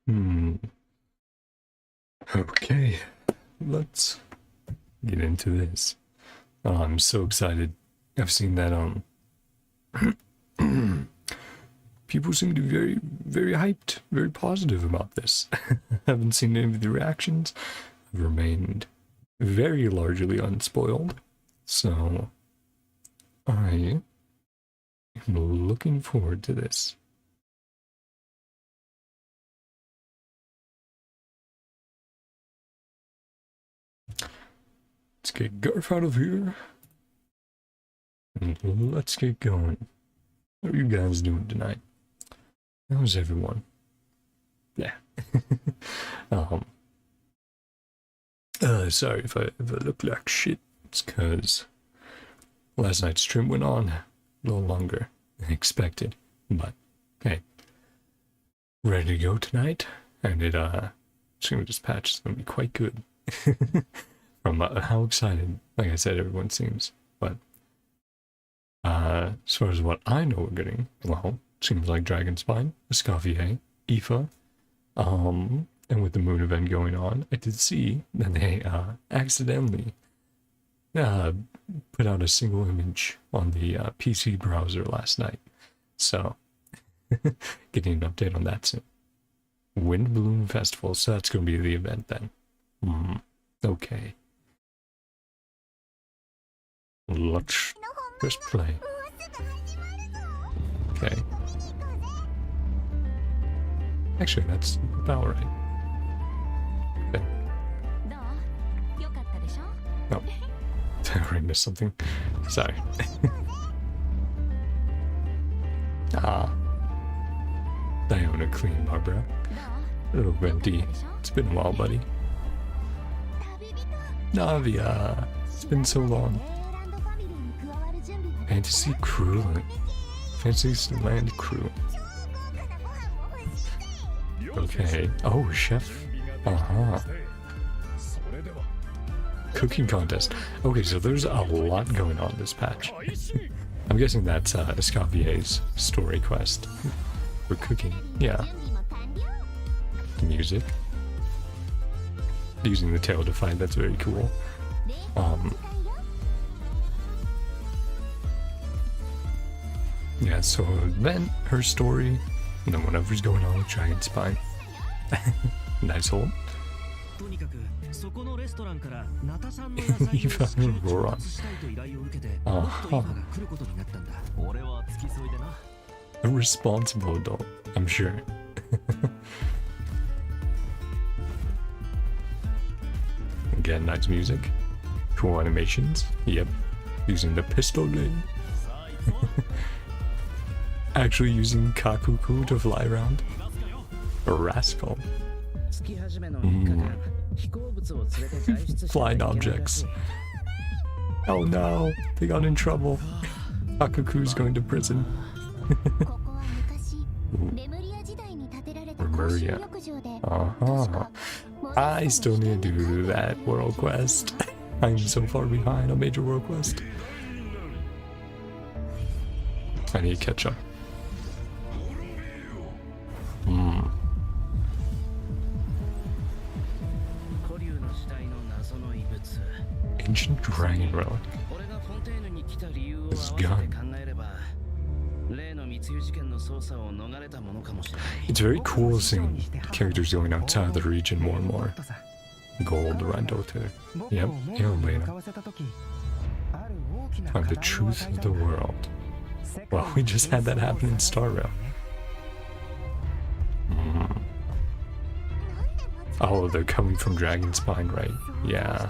Hmm. Okay, let's get into this. Oh, I'm so excited. I've seen that people seem to be very hyped, very positive about this. Haven't seen any of the reactions. I've remained very largely unspoiled. So I am looking forward to this. Let's get Garf out of here. And let's get going. How are you guys doing tonight? How's everyone? Yeah. Sorry if I look like shit. It's cause last night's stream went on a little longer than expected. But hey, ready to go tonight, and this patch is gonna be quite good. From how excited, like I said, everyone seems. But as far as what I know we're getting, well, seems like Dragonspine, Escoffier, Aoife, and with the moon event going on, I did see that they accidentally put out a single image on the PC browser last night. So, getting an update on that soon. Wind Bloom Festival, so that's going to be the event then. Okay. Let's just play. Okay. Actually, that's about right. Okay. Oh, I already missed something. Sorry. Diona Clean, Barbara. Little Venti. It's been a while, buddy. Navia. It's been so long. Fantasy Crew. Fantasy Land Crew. Okay. Oh, chef. Cooking contest. Okay, so there's a lot going on this patch. I'm guessing that's Escoffier's story quest for cooking. Yeah. Music. Using the tail to fight, that's very cool. Yeah, so then her story, and then whatever's going on with Dragonspine. Nice hold. Eva and Roran. A responsible adult, I'm sure. Again, nice music. Cool animations. Yep. Using the pistol gun. Actually using Kakuku to fly around. A rascal. Flying objects. Oh no, they got in trouble. Kakuku's going to prison. Lemuria. I still need to do that world quest. I'm so far behind on major world quest. I need to catch up. Ancient dragon relic. This gun. It's very cool seeing characters going outside of the region more and more. Gold Randoter. Yep, Elena. Find the truth of the world. Well, we just had that happen in Star Rail. Oh, they're coming from Dragonspine, right? Yeah.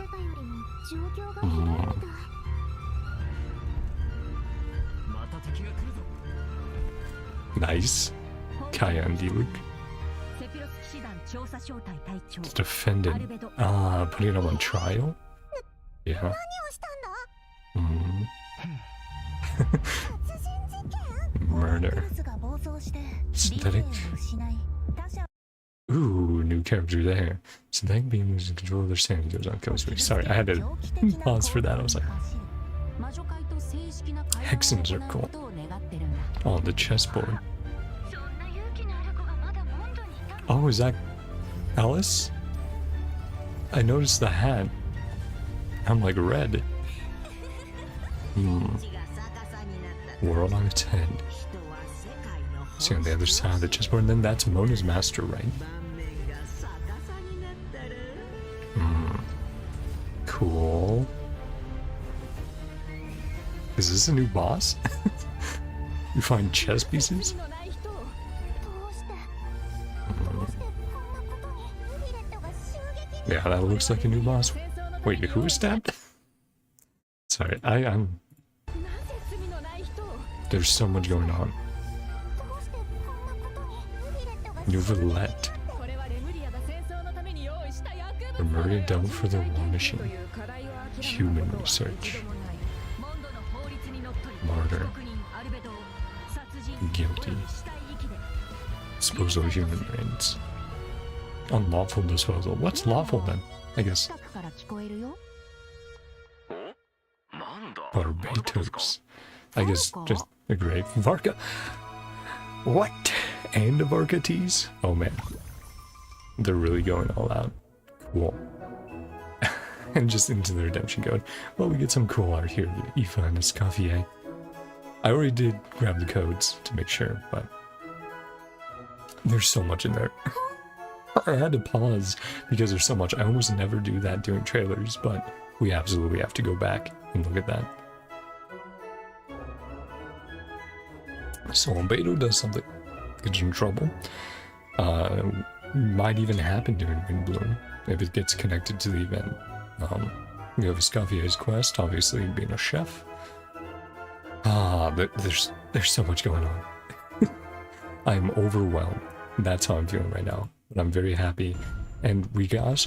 Nice. Kaya and Diluc. The defendant. Putting him on trial? Yeah. Murder. Synthetic. Ooh, new character there. Synthetic being losing control of their sanity goes on chemistry. Sorry, I had to pause for that. I was like, Hexen Circle. Oh, the chessboard. Oh, is that Alice? I noticed the hat. I'm like red. World on its head. See on the other side of the chessboard, and then that's Mona's master, right? Cool. Is this a new boss? You find chess pieces? Yeah, that looks like a new boss. Wait, who was stabbed? Sorry, I'm... There's so much going on. New roulette. Lemuria done for the war mission. Human research. Martyr. Guilty. Disposal of human brains. Unlawful disposal. What's lawful then? I guess. Barbatos. I guess just a grave. Varka. What? And a Varkates? Oh man. They're really going all out. Cool. And just into the redemption code. Well, we get some cool art here. Aoife and Escoffier. I already did grab the codes to make sure, but there's so much in there. I had to pause because there's so much. I almost never do that during trailers, but we absolutely have to go back and look at that. So Beto does something, gets in trouble. Might even happen during Windbloom if it gets connected to the event. We have Escoffier's quest, obviously being a chef. There's so much going on. I'm overwhelmed. That's how I'm feeling right now. But I'm very happy. And we got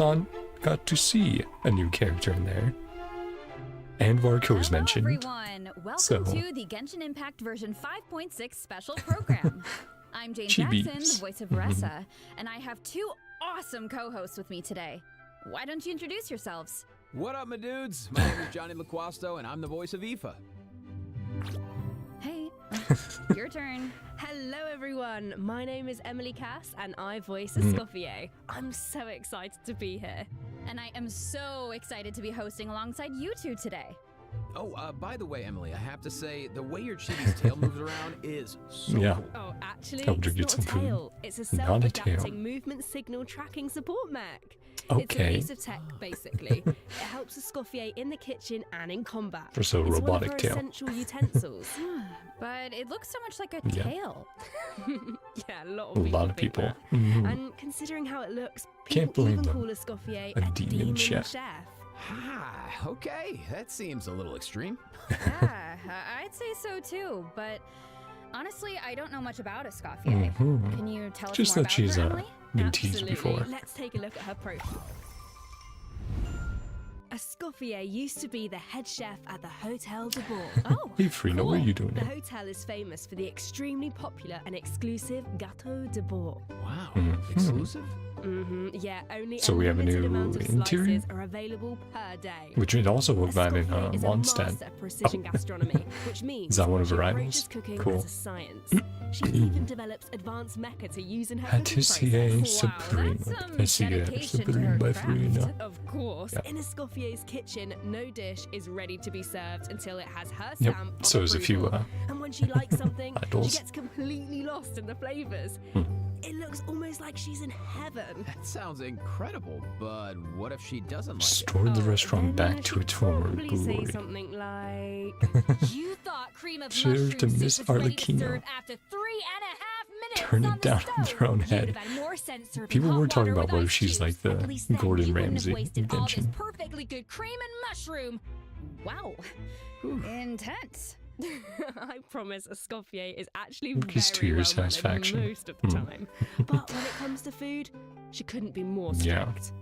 to see a new character in there. And Varko was mentioned. Everyone, welcome to the Genshin Impact version 5.6 special program. I'm Jane Jackson, the voice of Ressa, and I have two awesome co-hosts with me today. Why don't you introduce yourselves? What up, my dudes? My name is Johnny LaQuasto, and I'm the voice of Aoife. Hey, your turn. Hello everyone, my name is Emily Cass and I voice Escoffier. I'm so excited to be here. And I am so excited to be hosting alongside you two today. Oh, by the way, Emily, I have to say, the way your chibi's tail moves around is so cool. Oh, actually, Get it's some not a food. tail. It's a Not a tail. self-adapting movement signal tracking support mech. Okay. It's a piece of tech, basically. It helps Escoffier in the kitchen and in combat. There's a It's robotic one of her tail. essential utensils. But it looks so much like a Yeah. tail. Yeah, a lot A of lot of think people. that. And considering how it looks, Can't people blame even them. call Escoffier A a demon demon chef. chef. Ah, okay, that seems a little extreme. Yeah, I'd say so too, but honestly, I don't know much about Escoffier. Can you tell us Just more that about she's her, Emily? been teased Absolutely. before. Let's take a look at her profile. Escoffier used to be the head chef at the Hotel de Bourg. Oh, Hey Frina, what are you doing The here? hotel is famous for the extremely popular and exclusive Gâteau de Bourg. Wow, exclusive? Yeah, only So a we have a limited new amount of interior? slices are available per day. Which would also look bad in Escoffier is a Mondstadt. master precision gastronomy, which means Is that one of her she rivals? approaches cooking Cool. as a science. She even develops advanced mecha to use in her cooking Patissier process. Supreme. that's some Patissier dedication to Supreme her by craft. Frina. Of course, Yep. in Escoffier's kitchen, no dish is ready to be served until it has her Yep, stamp of so there's a few, approval. And when she likes something, idols. she gets completely lost in the flavors. It looks almost like she's in heaven. That sounds incredible, but what if she doesn't like it? Restored the restaurant Then back to she'd its former probably say glory. something like, you thought cream of Served to mushroom Miss soup was ready to Arlecchino. serve after 3.5 minutes Turn on it the down stove. on their own You'd head. have had more sense serving People hot were talking water about with what if ice she's like cubes. the At least then Gordon you wouldn't Ramsay have wasted all this invention. perfectly good cream and mushroom. Wow, intense. I promise Escoffier is actually Cookies to very your well satisfaction. mannered most of the time. But when it comes to food, she couldn't be more Yeah. strict.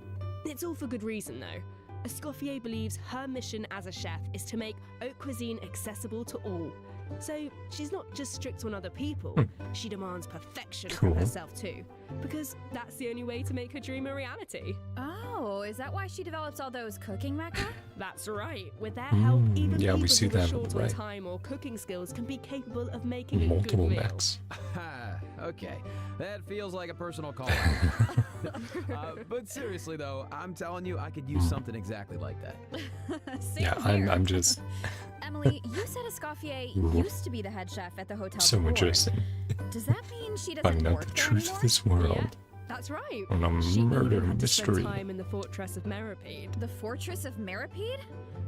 It's all for good reason though. Escoffier believes her mission as a chef is to make haute cuisine accessible to all. So she's not just strict on other people, she demands perfection Cool. from herself too. Because that's the only way to make her dream a reality. Oh, is that why she develops all those cooking mecha? That's right. With their help, even yeah, we people see who are that, short on right. time or cooking skills can be capable of making a Multiple good meal. mechs. Okay, that feels like a personal call. But seriously though, I'm telling you, I could use something exactly like that. Same Yeah, here. I'm just Emily, you said Escoffier used to be the head chef at the hotel so before. interesting. Does that mean she doesn't Finding out work the there truth anymore? of this world. Yeah, that's right. On a She murder even had to spend mystery. time in the fortress of Meripede. The Fortress of Meripede?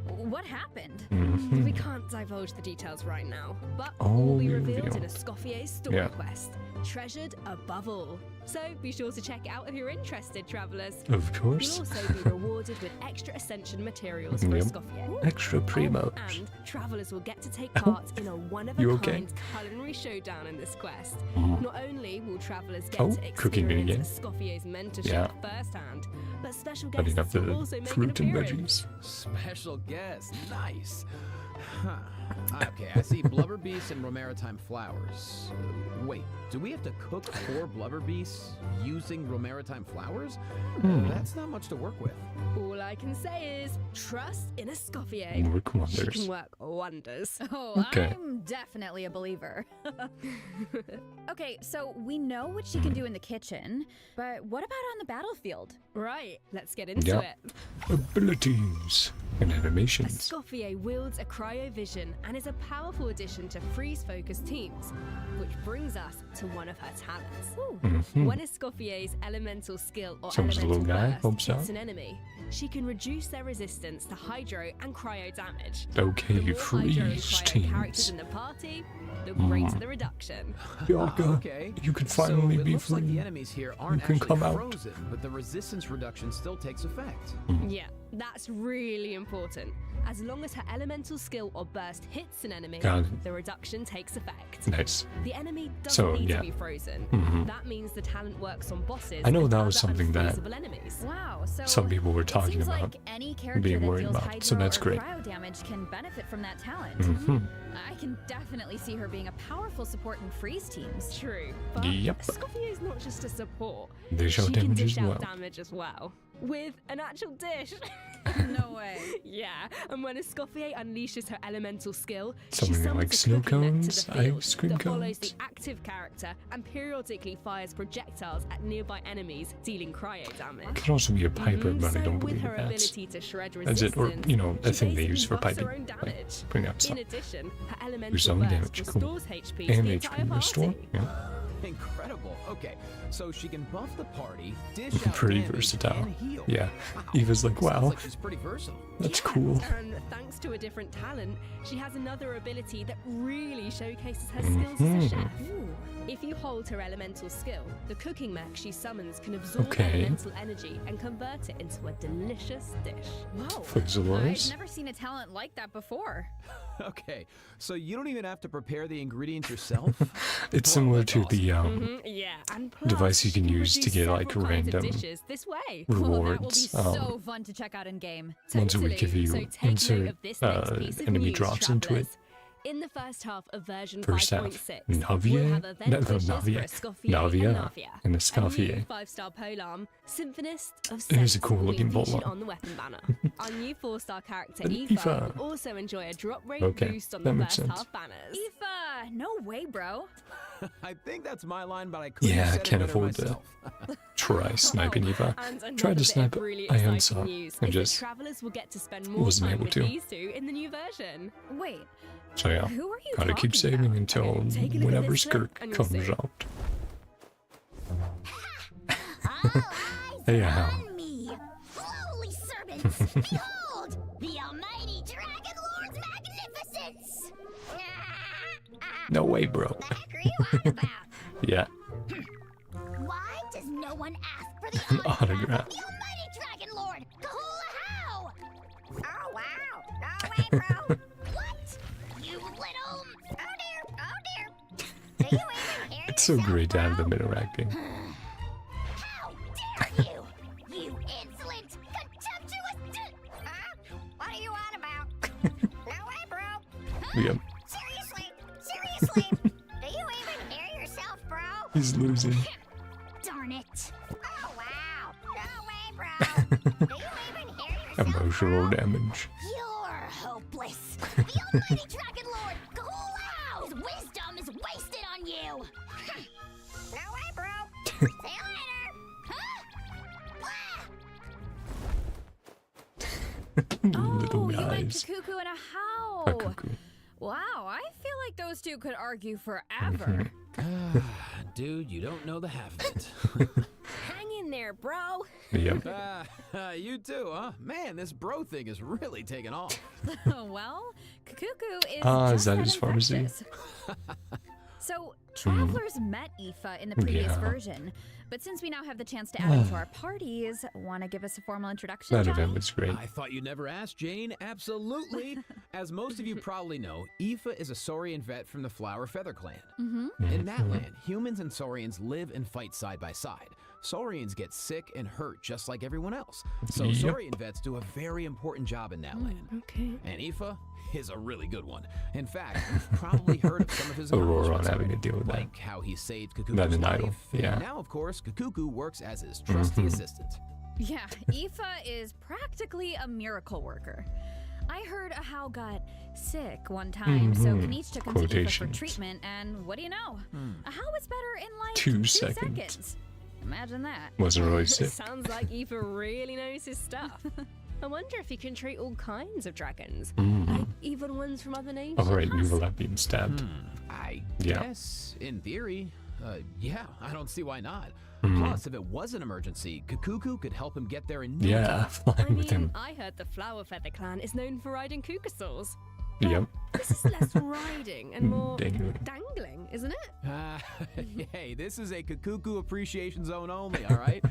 What happened? Mhm. We can't divulge the details right now, but Oh, all will be we revealed in reveal. Escoffier's story Yeah. quest, treasured above all. So be sure to check it out if you're interested, travellers. Of You'll course. also be rewarded with extra Ascension materials for Yep. Escoffier. Extra primo. Oh, and travellers will get to take part in a one-of-a-kind culinary showdown in this quest. Mm. Not only will travellers get Oh, to cooking experience minigame. Escoffier's mentorship Yeah. firsthand, but special Cutting guests up will the also make fruit an and appearance. veggies. Special guest, nice. Huh. Okay, I see blubber beasts and romaritime flowers. Wait, do we have to cook 4 blubber beasts using romaritime flowers? That's not much to work with. All I can say is trust in Escoffier. Work She wonders. can work wonders. Oh, Okay. I'm definitely a believer. Okay, so we know what she can do in the kitchen, but what about on the battlefield? Right, let's get into Yeah. it. Abilities and animations. Escoffier wields a cryovision and is a powerful addition to freeze-focused teams, which brings us to one of her talents. Mhm. When Escoffier's elemental skill or Someone's elemental little guy burst helps hits out. an enemy, she can reduce their resistance to hydro and cryo damage. Okay, The more hydro and freeze cryo characters teams. in the party, the greater the reduction. Bianca, Okay. you can So finally it be looks like the free. enemies here aren't can actually come out. frozen, but the resistance reduction still takes effect. Yeah, that's really important. As long as her elemental skill or burst hits an enemy, Got it. the reduction takes effect. Nice. The enemy doesn't So, need yeah. to be frozen. Mhm. That means the talent works on bosses. I know and that other was something that unfreezable enemies. Wow, so some people were it talking seems about, like any character being that worried deals about, hydro so that's or great. cryo damage can benefit from that talent. Mhm. I can definitely see her being a powerful support in freeze teams. True, but Yep. Escoffier is not just a support. They show She can damage dish as well. out damage as well. With an actual dish. No way. Yeah, and when Escoffier unleashes her elemental skill, Something she summons like a snow cooking net cones, to the field ice cream that follows cones. the active character and periodically fires projectiles at nearby enemies, dealing cryo damage. Could also be a piper, but I So don't with believe her that's. ability to shred That's it, or, resistance, you know, a she thing they basically use for buffs her piping. own damage. Bring up In some. addition, her Your elemental zone burst damage, cool. restores HP to And the HP entire restore. party. Yeah. Incredible. Okay, so she can buff the party, dish out Pretty damage, versatile. and heal. Yeah. Wow. Eva's like, Sounds wow, like she's pretty versatile. that's Yeah, cool. And thanks to a different talent, she has another ability that really showcases her skills as a chef. If you hold her elemental skill, the cooking mech she summons can absorb Okay. elemental energy and convert it into a delicious dish. Whoa. Fizzlers. I've never seen a talent like that before. Okay, so you don't even have to prepare the ingredients yourself? It's Wow, similar that's to awesome. the Yeah, and plus, device you she can use to produce get, like, several kinds of random dishes this way. Oh, that will be rewards. so fun to check out in game. Once a week if Totally. you So take insert note of this next piece of enemy news, drops into it. travellers. In the first half of version First half, 5.6, Navia, we'll have event no, dishes Navia, for Escoffier Navia, and Navia. and A Escoffier. new 5-star polearm, Symphonist of It is Sense, a cool will be looking featured polearm. on the weapon banner. Our new 4-star character, And Aoife, Aoife. will also enjoy a drop rate Okay, boost on that the makes first sense. half banners. Aoife, no way, bro. I think that's my line, but I couldn't Yeah, have I said it can't better afford to myself. try sniping Eva. And another Tried to bit of snipe really Ion exciting Saw news and is that just travellers will get to spend more wasn't time able with to. these two in the new version. Wait, So yeah, who are you gotta keep talking saving about? until Okay, take a look at whenever this clip Skirk and you'll comes see. out. All eyes Hey, are how? on me. Lowly servants, behold, the almighty Dragon Lord's magnificence. No way, bro. The heck are you on about? Yeah, Why does no one ask for the autograph Autograph. of the almighty Dragon Lord? Kahula how? Oh, wow. No way, bro. What? You little... Oh, dear. Oh, dear. Do you even hear it's so yourself, great to have bro? them interacting. How dare you! You insolent, contemptuous... What are you on about? No way, bro. Huh? Yep, Seriously? Seriously? Do you even hear yourself, bro? he's losing. Darn it. Oh, wow. No way, bro. Do you even hear yourself, Emotional bro? damage. You're hopeless. The almighty Dragon Lord, Kahula! His wisdom is wasted on you. Little You meant guys. Kukuku and a how. A cuckoo. Wow, I feel like those two could argue forever. Dude, you don't know the half of it. Hang in there, bro. Yep. You too, huh? Man, this bro thing is really taking off. Well, Kukuku is Ah, is just that as his pharmacy? infectious. So, travelers met Aoife in the previous Yeah. version, but since we now have the chance to add him to our parties, want to give us a formal introduction, That Johnny? event was great. I thought you never asked, Jane. Absolutely. As most of you probably know, Aoife is a Saurian vet from the Flower Feather clan. In that land, humans and Saurians live and fight side by side. Saurians get sick and hurt just like everyone else. So Yep. Saurian vets do a very important job in that land. Okay. And Aoife is a really good one. In fact, you've probably heard of some of his Aurora accomplishments having to already, deal with that. like how he saved Kukuku's That an life. idol, yeah. And now, of course, Kukuku works as his trusty assistant. Yeah, Aoife is practically a miracle worker. I heard a how got sick one time, so Kaniche took him to Aoife for Quotations. treatment, and what do you know? A how was better in like 2 seconds. seconds. Imagine that. Wasn't really sick. Sounds like Aoife really knows his stuff. I wonder if he can treat all kinds of dragons, like even ones from other nations. Oh, right, Nuvola being stabbed. I Yeah. guess, in theory, yeah, I don't see why not. Plus, if it was an emergency, Kukuku could help him get there in no Yeah, time. I flying with mean, him. I heard the Flower Feather clan is known for riding kukasaurs. Yep. This is less riding and more Dangling. dangling, isn't it? Hey, this is a Kukuku appreciation zone only, all right?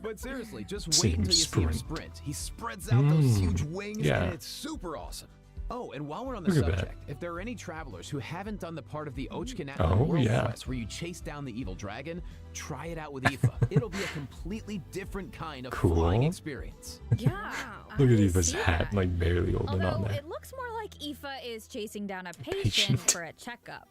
But seriously, just See wait him until you see him sprint. sprint. He spreads out those huge wings, yeah. and it's super awesome. Oh, and while we're on the Look at that. subject, if there are any travelers who haven't done the part of the Ochkanat Oh, World yeah. Quest where you chase down the evil dragon, try it out with Aoife. It'll be a completely different kind of Cool. flying experience. Yeah. Look at I Eva's see hat, that. like barely holding on Although there. it looks more like Aoife is chasing down a patient, Patient. for a checkup.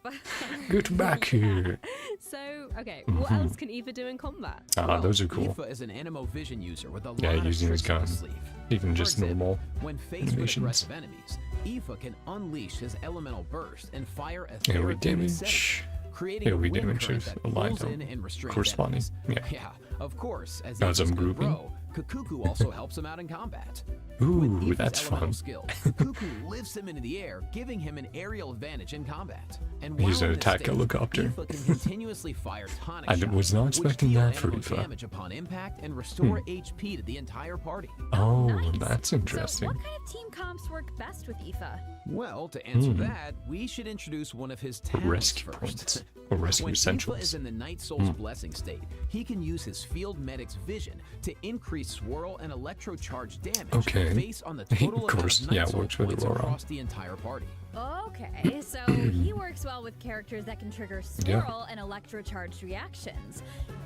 Get back here. So, okay, what else can Aoife do in combat? Ah, those are cool. Aoife is an Animo-Vision user with a Yeah, lot of using his tricks up gun. his sleeve. Even For just example, normal when faced with animations. aggressive enemies, Aoife can unleash his elemental burst and fire a AoE therapeutic damage. setting, creating a AoE wind damage current is that aligned pulls on in and restrains corresponding. enemies. Yeah. Yeah, of course, as Got some Aoife's good grouping. bro, Kukuku also helps him out in combat. Ooh, With Aoife's that's elemental fun. skill, Kukuku lifts him into the air, giving him an aerial advantage in combat. And He's while an in this attack state, helicopter. Aoife can continuously fire tonic I shots, was not which expecting deal that for animal Aoife. damage upon impact and restore HP to the entire party. Oh, Nice. that's So, interesting. what kind of team comps work best with Aoife? Well, to answer that, we should introduce one of his talents Rescue first. points. Or rescue When Aoife essentials. is in the Night Soul's blessing state, he can use his Field Medic's vision to increase swirl and electrocharge damage Okay. based on the total Of course, amount of yeah, Night it Soul works with points Aurora. across the entire party. Okay, so he works well with characters that can trigger Yeah. swirl and electrocharged reactions,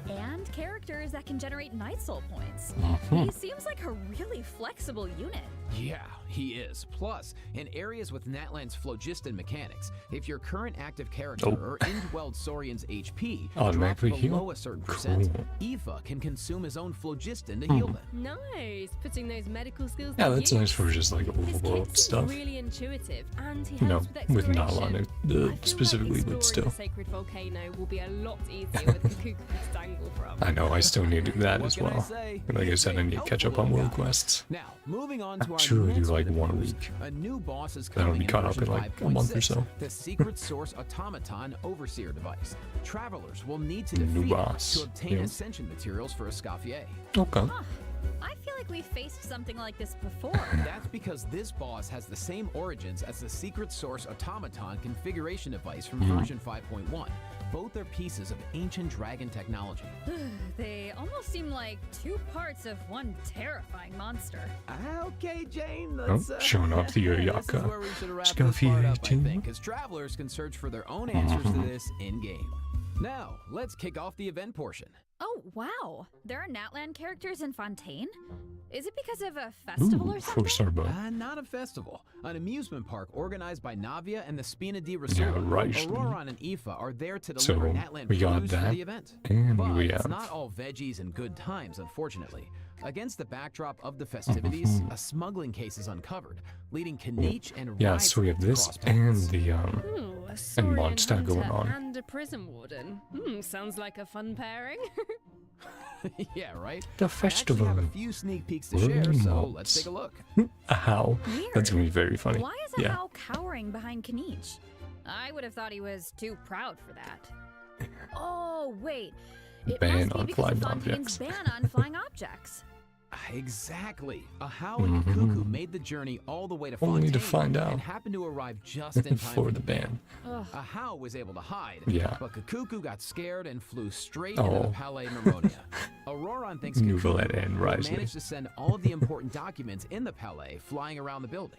and characters that can generate Night Soul points. He seems like a really flexible unit. Yeah, he is. Plus, in areas with Natlan's phlogiston mechanics, if your current active character Oh. or indwelled Saurian's HP drops Automatically heal? below a certain percent, Cool. Aoife can consume his own phlogiston to heal them. Nice, putting those medical skills Yeah, to that's use. nice for just like His overworld kit seems stuff. really intuitive, and he You know, helps with with not a lot exploration. of I feel specifically, like but exploring still. the sacred volcano will be a lot easier with Kukuku to dangle from. I know, I still need to do that What as can I well. say? Like I He's said, I a need to catch up helpful on little world guy. quests. Now, moving on to our Sure, do next like bit of one a news. week. A new boss is That'll coming be in caught up version in, like, a month or 5.6, so. the Secret Source Automaton Overseer device. Travelers will need to New defeat it boss. to obtain Yep. ascension materials for Escoffier. Okay. Huh. I feel like we faced something like this before. That's because this boss has the same origins as the Secret Source Automaton configuration device from version 5.1. Both are pieces of ancient dragon technology. They almost seem like two parts of one terrifying monster. Okay, Jane, let's, showing off the this is Oyaka. where we should wrap this Scuffier part up, I 18. think, because travelers can search for their own answers to this in-game. Now, let's kick off the event portion. Oh, wow. There are Natlan characters in Fontaine? Is it because of a festival Ooh, or something? four-star bow. Not a festival. An amusement park organized by Navia and the Spina di Yeah, Rosula. right. Auroron and Aoife are there to So, deliver Natlan we got produce for that, the event. and But we it's have- not all veggies and good times, unfortunately. Against the backdrop of the festivities, a smuggling case is uncovered, leading Kaniche and Yeah, Ryder so we have to this cross and paths. the Ooh, a Saurian monster hunter going on. and a prison warden. Sounds like a fun pairing. Yeah, right? The I festival. actually have a few sneak peeks to Really share, so not. let's take a look. A how? Weird. That's gonna be very funny. Why is a Yeah. How cowering behind Kaniche? I would have thought he was too proud for that. Oh, wait. It Ban must be on because flying of Fontaine's objects. ban on flying objects. Exactly. A How and Cuckoo made the journey all the way to Fontaine Only to find out and happened to arrive just in time for the ban. Ugh. A How was able to hide, Yeah. but Cuckoo got scared and flew straight into the Oh. Palais Mermonia. Auroron thinks Nouvellette Cuckoo and will Risley. manage to send all of the important documents in the Palais flying around the building.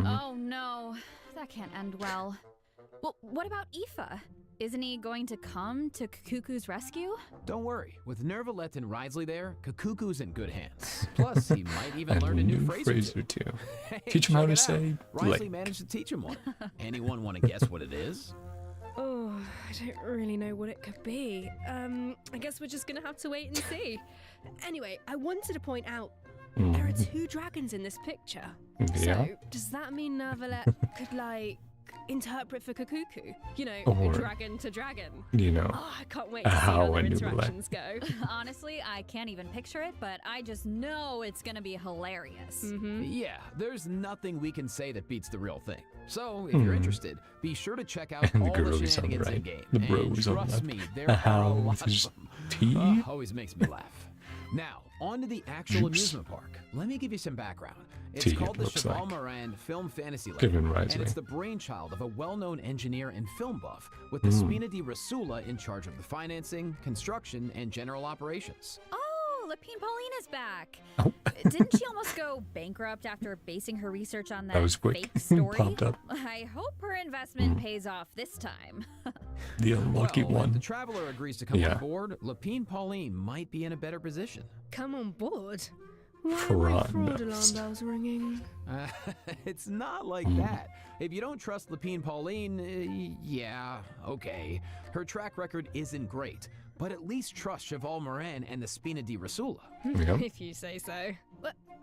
Oh no, that can't end well. Well, what about Aoife? Isn't he going to come to Cuckoo's rescue? Don't worry, with Nervalette and Risley there, Cuckoo's in good hands. Plus, he might even And learn a new phrase phrase or or two. two. Hey, Teach him how check to it out. say Risley lick. managed to teach him one. Anyone want to guess what it is? Oh, I don't really know what it could be. I guess we're just gonna have to wait and see. Anyway, I wanted to point out there are two dragons in this picture. Yeah. So, does that mean Nervalette could, like, interpret for Cuckoo? You know, Or- dragon to dragon. You know. Oh, I can't wait to see How how their and Nouvellette. interactions go. Honestly, I can't even picture it, but I just know it's gonna be hilarious. Yeah, there's nothing we can say that beats the real thing. So, if you're interested, be sure to check out And the all the girl is on the shenanigans right. in-game. The And bro is on the trust left. me, there A are how a with lot his of them. tea? Always makes me laugh. Now, on to the actual Juice. amusement park. Let me give you some background. It's Tea, called it the looks Cheval like. Moran Film Fantasy Land, Given and Risley. it's the brainchild of a well-known engineer and film buff, with the Spina di Rasula in charge of the financing, construction, and general operations. Oh, Lapine Pauline is back. Oh. Didn't she almost go bankrupt after basing her research on that, That was quick. fake story? Popped up. I hope her investment pays off this time. The unlucky Well, if one. the traveler agrees to come Yeah. on board, Lapine Pauline might be in a better position. Come on board? Why are my Fraud fraud alarm nest. bells ringing? It's not like that. If you don't trust Lapine Pauline, yeah, okay. Her track record isn't great, but at least trust Cheval Moran and the Spina di Rasula. Yep. If you say so.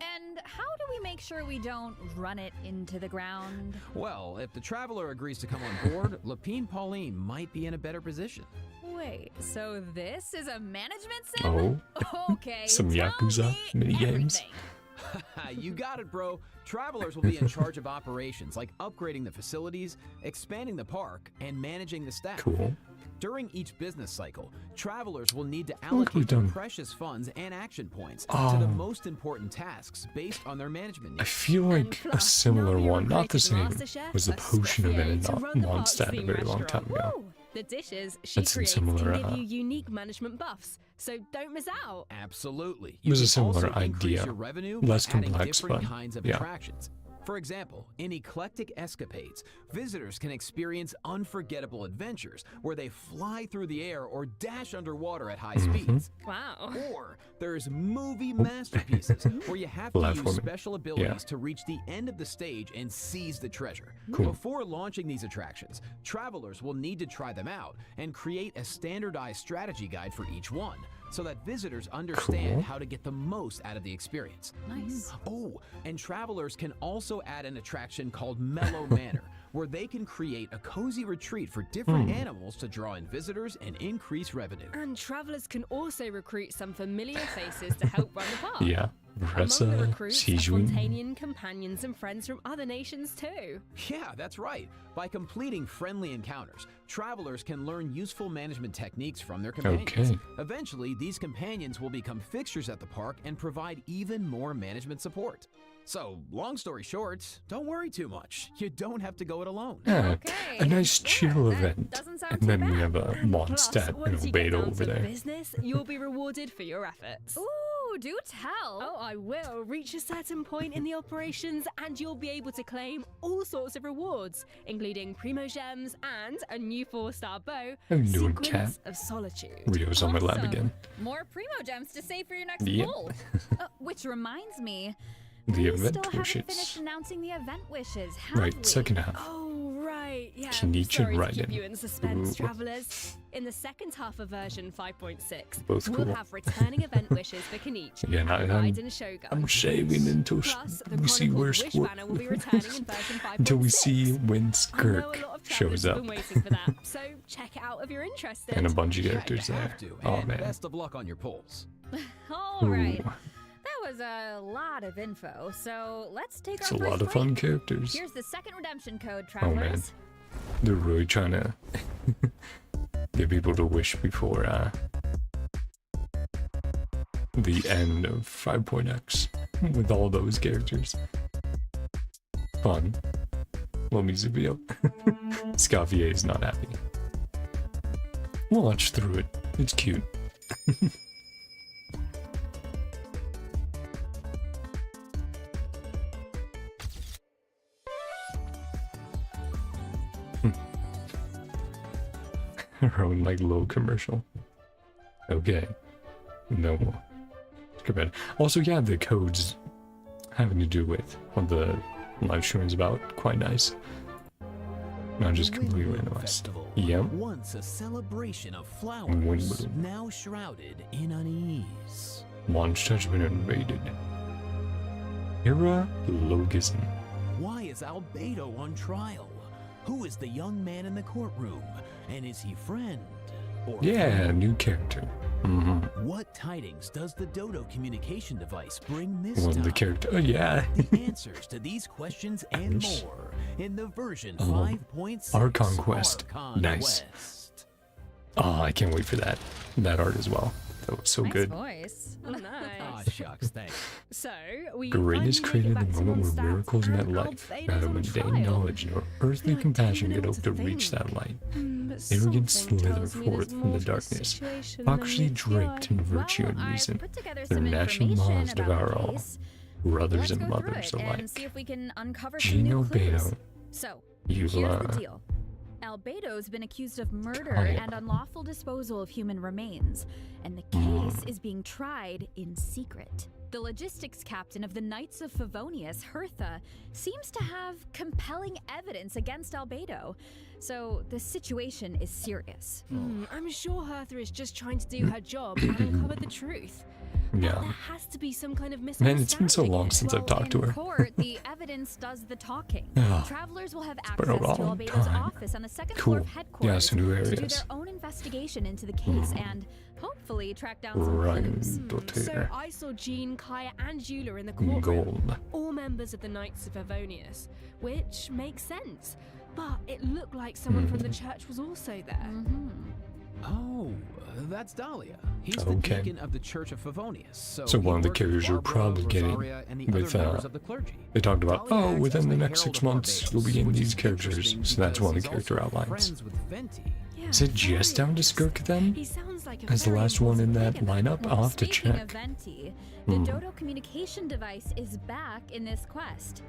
And how do we make sure we don't run it into the ground? Well, if the traveler agrees to come on board, Lapine Pauline might be in a better position. Wait, so this is a management sim? Oh. Okay, Some tell Yakuza me minigames. everything. You got it, bro. Travelers will be in charge of operations like upgrading the facilities, expanding the park, and managing the staff. Cool. During each business cycle, travelers will need to like we've allocate their done- precious funds and action points to Oh. the most important tasks based on their management I needs. feel And like a plus, similar now we one, not the recruited same, MasterChef, was the a potion of Scroffier to an run the Mondstadt a Parks-themed very long time restaurant. ago. Woo! The dishes she That's in creates similar, can give you unique management buffs, so don't miss out. Absolutely. It was a can similar also increase idea. your revenue Less by adding complex, different but kinds of yeah. attractions. For example, in Eclectic Escapades, visitors can experience unforgettable adventures where they fly through the air or dash underwater at high speeds. Wow. Or there's movie masterpieces where you have to use Platforming. special abilities to reach the end of the stage and seize the treasure. Cool. Before launching these attractions, travelers will need to try them out and create a standardized strategy guide for each one, so that visitors understand Cool. how to get the most out of the experience. Nice. Oh, and travelers can also add an attraction called Mellow Manor, where they can create a cozy retreat for different animals to draw in visitors and increase revenue. And travelers can also recruit some familiar faces to help run the park. Yeah. Among the Ressa, recruits are Sijuin. Fontanian companions and friends from other nations too. Yeah, that's right. By completing friendly encounters, travelers can learn useful management techniques from their companions. Okay. Eventually, these companions will become fixtures at the park and provide even more management support. So, long story short, don't worry too much. You don't have to go it alone. Yeah, Okay. a nice Yeah, chill that event. doesn't sound And too then we bad. have a Plus, Mondstadt and once a you get beta down over to there. business, you'll be rewarded for your efforts. Ooh, do tell. Oh, I will. Reach a certain point in the operations and you'll be able to claim all sorts of rewards, including Primo Gems and a new 4-star bow, A new Sequence cat. of Solitude. Rio's on my lap Awesome. again. More Primo Gems to save for your next Yep. pull. Which reminds me, The we event still wishes. haven't finished announcing the event wishes, have Right, we? second half. Oh, right. Yeah. Kenichi Sorry to Raiden. keep you in suspense, Ooh. travelers. In the second half of version 5.6, Both we'll cool. have returning event wishes for Kenichi, Again, Raiden Shogun. I'm saving until Plus, the we see Chronicled where Wish banner will be returning in version 5.6. until we see when I know Skirk a lot of travelers shows have up. been waiting for that, so check it out if you're interested. And a bunch of Yeah, characters you there. have to. Oh And man. best of luck on your polls. All right. Ooh, That was a lot of info, so let's take it's our a first lot of break. fun characters. Here's the second redemption code, Oh man. travelers. They're really trying to get people to wish before the end of 5.x with all those characters. Fun. Little music video. Scavier is not happy. We'll watch through it. It's cute. Her own like little commercial. Okay. No more. Good. Also, yeah, the codes having to do with what the live stream is about. Quite nice. Not just The completely Wind Bloom randomized. Festival, Yep. once a celebration of Wind flowers, Bloom. now shrouded in unease. Monster has been invaded. Hera Logism. Why is Albedo on trial? Who is the young man in the courtroom? And is he friend or Yeah, foe? new character. Mm-hmm. What tidings does the Dodo communication device bring this One of the time? character. Oh, yeah. The answers to these questions and Yes. more in the version Oh, 5.6 Archon Quest. Archon Nice. Quest. Oh, I can't wait for that. That art as well. That was so Nice good. voice. Oh, Ah, nice. shucks, thanks. So, we Greatness finally created make the it back to moment where Mondstadt, miracles met and life. Albedo's Neither on mundane trial. knowledge nor earthly Feel like compassion taking could ill hope to to reach think. that light. But Arrogance something slither tells me forth there's from more the to this darkness. situation than Hypocrisy meets the draped in eye. virtue and Well, reason. I put together Their some national information laws about devour the all, case. brothers Let's and go through mothers it alike. and see if we can uncover some Gino new clues. Beto, So, you here's the deal. Albedo's been accused of murder Oh, yeah. and unlawful disposal of human remains, and the case is being tried in secret. The logistics captain of the Knights of Favonius, Hertha, seems to have compelling evidence against Albedo, so the situation is serious. I'm sure Hertha is just trying to do her job and uncover the truth. There Yeah. has to be some kind of Man, misunderstanding. it's been so long here. since I've talked to in her. court, the evidence does the talking. Yeah. Travelers will have been access a to long Albedo's time. office on the second Cool. floor of Yeah, headquarters some new to do areas. their own investigation into the case and hopefully track down some Ryan clues. So Dotter. I saw Jean, Kaya, and Eula in the courtroom. Gold. All members of the Knights of Favonius, which makes sense. But it looked like someone from the church was also there. Oh, that's Dahlia. He's the Okay. deacon of the Church of Favonius. So, So he one of the works with characters you're Barbara, probably getting Rosaria, and the with, other members of the clergy. They talked about, Dahlia oh, acts within as the the next herald 6 of months, you'll be Barbados, in which these is characters. interesting So that's one of the because he's character also outlines. friends with Venti. Yeah, Is it just down to Skirk then? He sounds like a As the very last one in important that figure lineup? I'll have to Speaking check. of Venti, the Dodo communication device is back in this quest.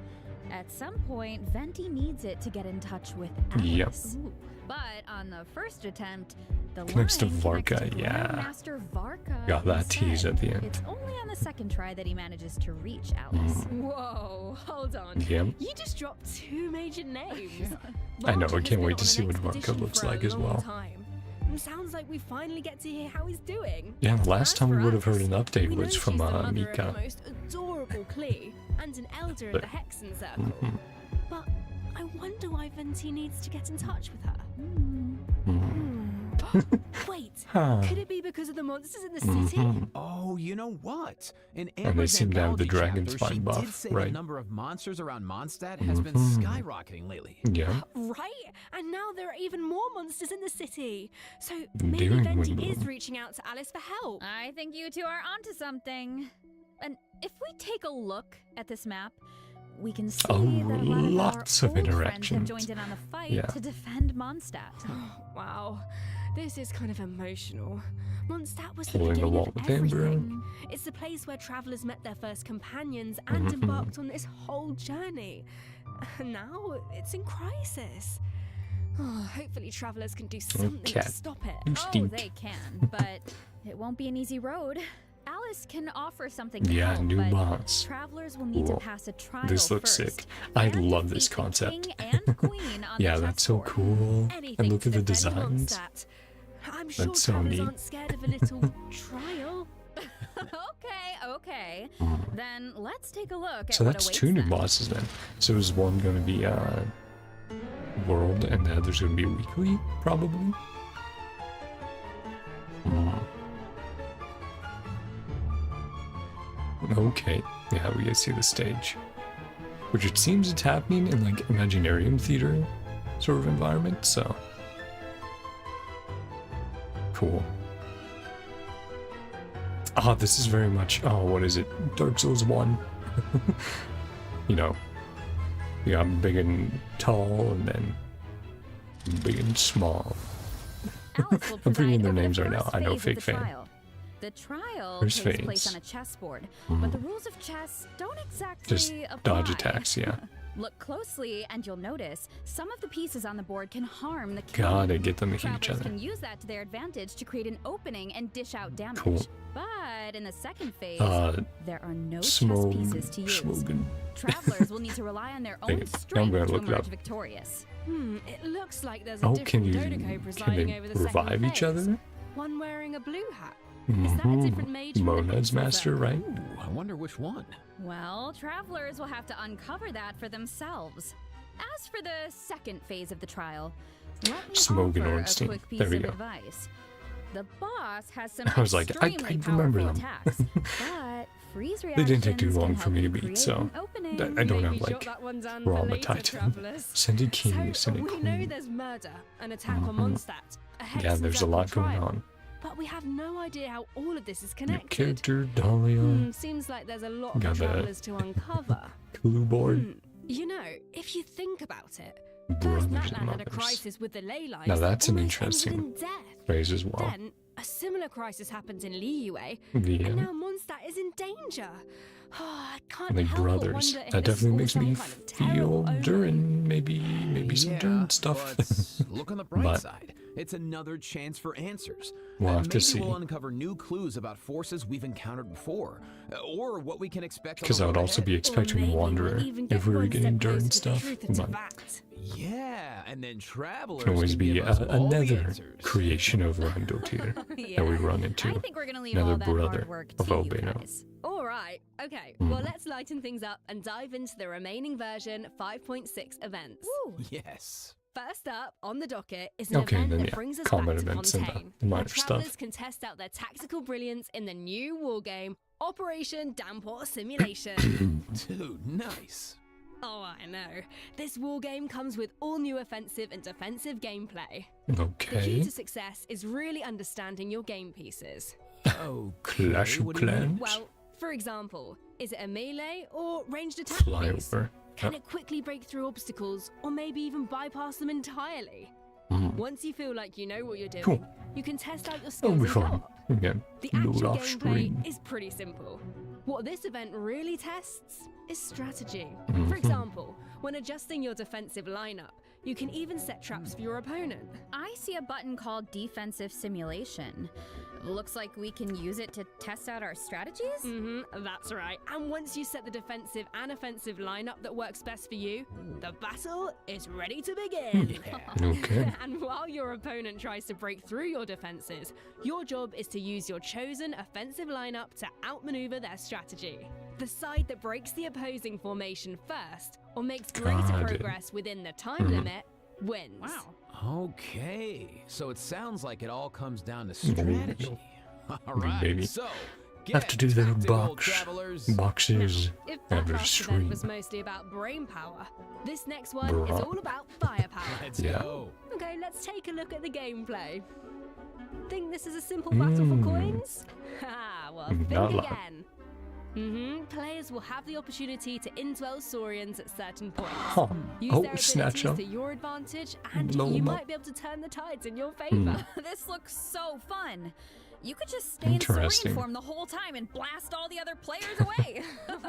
At some point, Venti needs it to get in touch with Yep. Alice. But on the first attempt, the Connects to line Varka, connects to yeah. Grandmaster Varka. Got that tease instead. at the end. It's only on the second try that he manages to reach Alice. Whoa, hold on. Yep. You just dropped two major names. I know, I Varka has can't been wait on to an see what Varka expedition looks for a like as long well. time. Sounds like we finally get to hear how he's doing. Yeah, the last As time we for would have heard an Alice, update we was know from she's the mother Mika. of the most adorable Klee and an elder But- of the Hexen Circle. But I wonder why Venti needs to get in touch with her. Wait, Huh. could it be because of the monsters in the city? Oh, you know what? In they Amber's seem to have the anthology dragon chapter, spine she buff, did say right? the number of monsters around Mondstadt has been skyrocketing lately. Yeah. Right? And now there are even more monsters in the city. So Daring maybe Venti Wind is Bloom. reaching out to Alice for help. I think you two are onto something. And if we take a look at this map, we can see Oh, that a lot lots of of our old friends have interactions. joined in on the fight Yeah. to defend Mondstadt. Wow, this is kind of emotional. Mondstadt was the Holding the beginning wall of with Amber. everything. It's the place where travelers met their first companions and embarked on this whole journey. Now it's in crisis. Oh, hopefully travelers can do something cat. to stop it. You Oh, stink. they can, but it won't be an easy road. Alice can offer something to Yeah, help, new but boss. travelers will need to Whoa. pass a trial This looks first. sick. I and love this defeat the concept. king and queen on Yeah, the that's so chessboard. cool. Anything And look to at the defend designs. Mondstadt. I'm sure That's so travelers neat. aren't scared of a little trial. Okay. Then let's take a look at So what that's awaits 2 new them. bosses then. So is one going to be world and the other's going to be weekly, probably? Okay, yeah, we get to see the stage. Which it seems it's happening in like Imaginarium Theater sort of environment, so. Cool. Ah, this is very much, oh, what is it? Dark Souls 1. You know, you got big and tall and then big and small. Alice will I'm forgetting preside their over the names right now. first I know, phase of fake the fan. trial. The trial First takes phase. place on a chessboard, but the rules of chess don't exactly Just apply. dodge attacks, yeah. Look closely and you'll notice some of the pieces on the board can harm the king. Gotta get them to hit each Travelers other. can use that to their advantage to create an opening and dish out damage. Cool. But in the second phase, there are no Smog, chess pieces to use. Smogan. Travelers will need to rely on their Dang own it. I'm strength gonna to look it emerge up. victorious. It looks like there's a Oh, different can you, Dodoco can presiding they over the revive second each phase. other? One wearing a blue hat. Is that a different mage from the Monad's Prince's master, Circle? right? Ooh, I wonder which one. Well, travelers will have to uncover that for themselves. As for the second phase of the trial, let me Smogan offer a Ornstein. quick piece There we of go. advice. The boss has some I was like, I extremely remember powerful them. attacks, but freeze They didn't take too reactions long can for help me to you beat, create so an opening. I don't Maybe have jot like that one down for Rama later, Titan. travellers. Send King, So, Send we know Queen. there's murder, an attack on Mondstadt, a hex Yeah, and there's a Zephyr lot going trial, on. but we have no idea how all of this is New connected. character, Dahlia, Seems like there's a lot for Got the- travellers to uncover. clue board, You know, if you think about it, brothers First and Natlan had a mothers. crisis with the ley lines. Now that that's an almost ended interesting in death. phrase as well. Then a similar crisis happens in Liyue, Yeah. and now Mondstadt is in danger. Oh, I can't And like help but brothers. wonder if That this definitely is makes all me some kind of terrible feel omen. Durin, maybe some Yeah, Durin stuff. but look on the bright But- side. It's another chance for answers. We'll And have to maybe see. we'll uncover new clues about forces we've encountered before, or what we can expect. on Because the I would road also be ahead. expecting Or maybe Wanderer we'll even get if we were one getting step Durin closer to stuff. truth and to But fact. Yeah, and then travelers can always can be give us all the another answers. creation of Randall Tier Yeah. that we run into. I think we're gonna leave Another all that brother hard work of to you Obeno. guys. All right, okay. Hmm. Well, let's lighten things up and dive into the remaining version 5.6 events. Woo. Yes. First up on the docket is an Okay, event then that yeah, brings us combat back to events and the Fontaine, minor where stuff. travelers can test out their tactical brilliance in the new wargame Operation Damport Simulation. Dude, nice. Oh, I know. This wargame comes with all new offensive and defensive gameplay. The key Okay. to success is really understanding your game pieces. Oh, Clash of what do you mean? Clans. Well, for example, is it a melee or ranged attack Fly base? over. Can it quickly break through obstacles or maybe even bypass them entirely? Once you feel like you know what you're doing, Cool. you can test out your That'll skills be in fun. co-op. Again, The load actual off gameplay screen. is pretty simple. What this event really tests is strategy. Mm-hmm. For example, when adjusting your defensive lineup, you can even set traps for your opponent. I see a button called Defensive Simulation. Looks like we can use it to test out our strategies? That's right. And once you set the defensive and offensive lineup that works best for you, the battle is ready to begin. Okay. And while your opponent tries to break through your defenses, your job is to use your chosen offensive lineup to outmaneuver their strategy. The side that breaks the opposing formation first or makes greater Got it. progress within the time limit wins. Wow. Okay, so it sounds like it all comes down to strategy. All right, baby. so Have to do get the tactical, travelers. boxes. If that Ever last stream. event was mostly about brain power, this next one is Bruh. all about firepower. Let's Yeah. go. Okay, let's take a look at the gameplay. Think this is a simple battle for coins? Ha, well, think Nala. again. Players will have the opportunity to indwell Saurians at certain points. Huh. Use Oh, their snatch abilities up. to your advantage, and Blow you 'em might up. be able to turn the tides in your favor. This looks so fun. You could just stay in Saurian Interesting. form the whole time and blast all the other players away.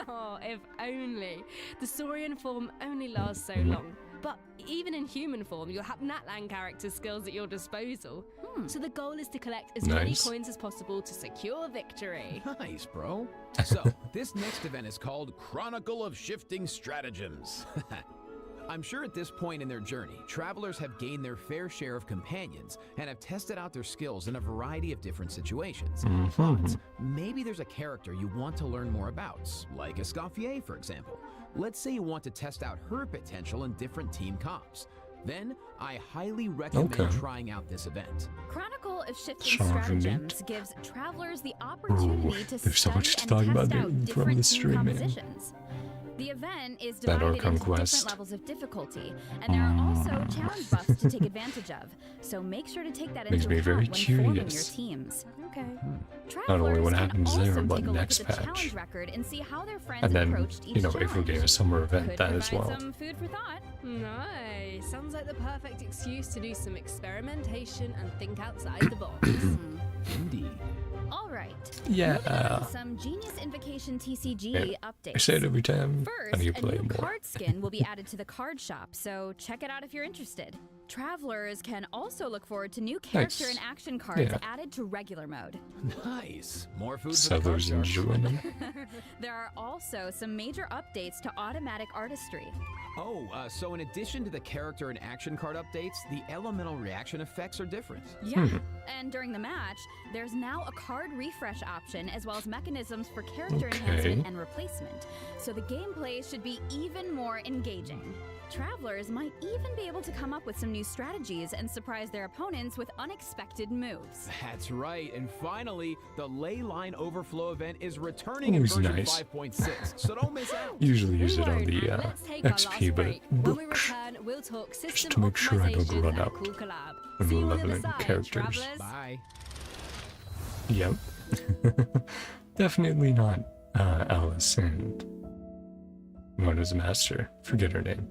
Oh, if only. The Saurian form only lasts so long. But even in human form, you'll have Natlan character skills at your disposal. So the goal is to collect as many Nice. coins as possible to secure victory. Nice, bro. So, this next event is called Chronicle of Shifting Stratagems. I'm sure at this point in their journey, travelers have gained their fair share of companions and have tested out their skills in a variety of different situations. But maybe there's a character you want to learn more about, like Escoffier, for example. Let's say you want to test out her potential in different team comps. Then, I highly recommend trying out this event. Chronicle of Shifting Charming. Stratagems gives travelers the opportunity to there's so study much to and talk test about out from different the team stream, man. compositions. The event is That divided into Conquest. different levels of difficulty, and there are also challenge buffs to take advantage of. So make sure to take that Makes into me account very when forming your curious. teams. Okay. Not only what Travelers happens can there, also but take a look next at the patch. challenge record and see how their friends And then, approached each you know, if we're challenge. getting a summer event, Could that as provide well. some food for thought. Nice. Sounds like the perfect excuse to do some experimentation and think outside the box. Indeed. All right. Yeah. Moving on to some Genius Invocation TCG updates. I say it every time. First, I need to a play new more. card skin will be added to the card shop, so check it out if you're interested. Travelers can also look forward to new character Nice. and action cards Yeah. added to regular mode. Nice. More food for the card Sellers shark. enjoying them. There are also some major updates to automatic artistry. Oh, so in addition to the character and action card updates, the elemental reaction effects are different. Yeah, and during the match, there's now a card refresh option as well as mechanisms for character enhancement and replacement, so the gameplay should be even more engaging. Travelers might even be able to come up with some new strategies and surprise their opponents with unexpected moves. That's right. And finally, the Ley Line Overflow event is returning in Always version nice. 5.6, so don't miss out. Usually use it on Won't, the and let's take our last XP, but break. When we return, we'll talk system to make sure I don't optimizations run and out cool collab. when See we're you on the other leveling side, characters. travelers. Bye. Yep. Definitely not Alice and Mona's master. Forget her name.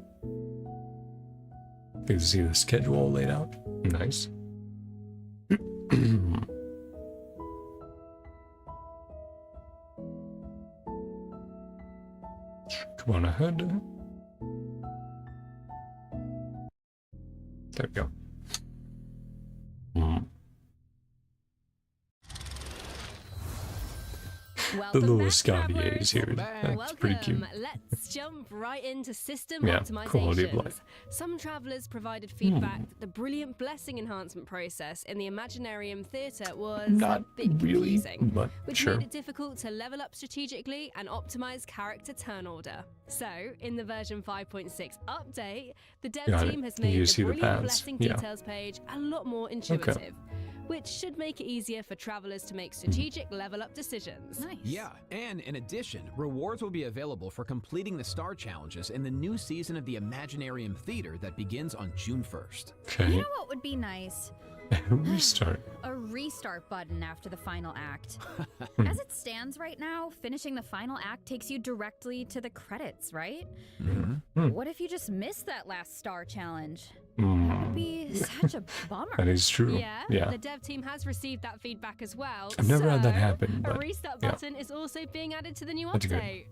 Good to see the schedule all laid out. Nice. Come on ahead. There we go. Welcome The little back, Escoffier travelers. is here. That's Welcome. pretty cute. Let's jump right into system Yeah, optimizations. quality of life. Some travelers provided feedback that the brilliant blessing enhancement process in the Imaginarium Theatre was Not a bit really, confusing, but which sure. made it difficult to level up strategically and optimize character turn order. So, in the version 5.6 update, the dev Got it. team has You made the see the brilliant paths. blessing Yeah. details page a lot more intuitive, which should make it easier for travelers to make strategic level up decisions. Nice. Yeah, and in addition, rewards will be available for completing the star challenges in the new season of the Imaginarium Theater that begins on June 1st. You Okay. know what would be nice? Restart. A restart button after the final act. Hmm. As it stands right now, finishing the final act takes you directly to the credits, right? What if you just missed that last star challenge? That would be such a bummer. That is true. Yeah, the dev team has received that feedback as well. I've never had that so happen, A but restart yeah. button is also being added to the new That's good. update.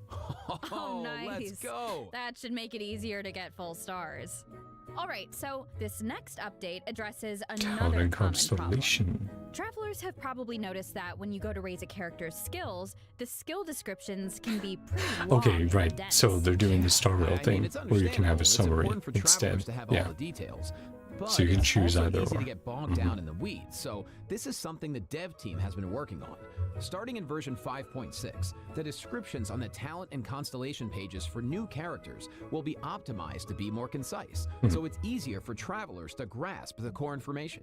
Oh, nice. Let's go. That should make it easier to get full stars. All right, so this next update addresses another Town and common problem. Constellation. Travelers have probably noticed that when you go to raise a character's skills, the skill descriptions can be pretty long Okay, and right. dense. So they're doing the star rail I mean, thing, it's where you can have a understandable. It's summary important for instead. travelers to have all Yeah. the details. But So you can it's choose also either easy or. to get bogged down in the weeds, so this is something the dev team has been working on. Starting in version 5.6, the descriptions on the talent and constellation pages for new characters will be optimized to be more concise, so it's easier for travelers to grasp the core information.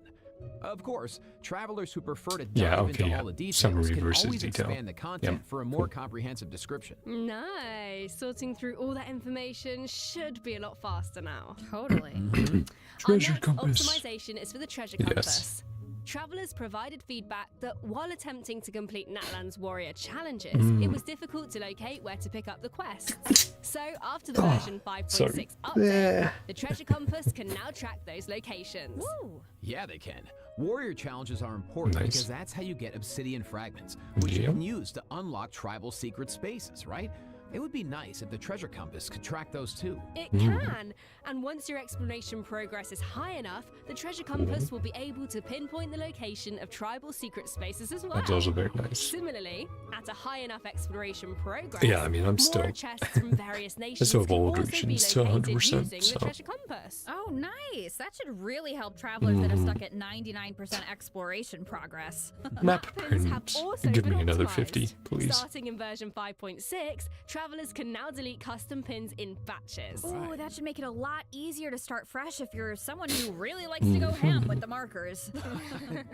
Of course, travelers who prefer to dive into all the details Summary can versus always detail. expand the content Yep. for a more comprehensive description. Nice. Sorting through all that information should be a lot faster now. Totally. Our Treasure next compass. optimization is for the treasure Yes. compass. Travelers provided feedback that while attempting to complete Natlan's warrior challenges, it was difficult to locate where to pick up the quests. So after the version 5.6 update, the treasure compass can now track those locations. Ooh. Yeah, they can. Warrior challenges are important Nice. because that's how you get obsidian fragments, which you Yeah. can use to unlock tribal secret spaces, right? It would be nice if the treasure compass could track those too. It can, and once your exploration progress is high enough, the treasure compass will be able to pinpoint the location of tribal secret spaces as well. That's also very nice. Similarly, at a high enough exploration progress, Yeah, I mean, I'm more still chests from various nations still can evolved also be regions to located 100%, using so. the treasure compass. Oh, nice. That should really help travelers that are stuck at 99% exploration progress. Map Pins have print. also Give been me another optimized. 50, please. Starting in version 5.6, travelers can now delete custom pins in batches. Ooh, that should make it a lot easier to start fresh if you're someone who really likes to go ham with the markers.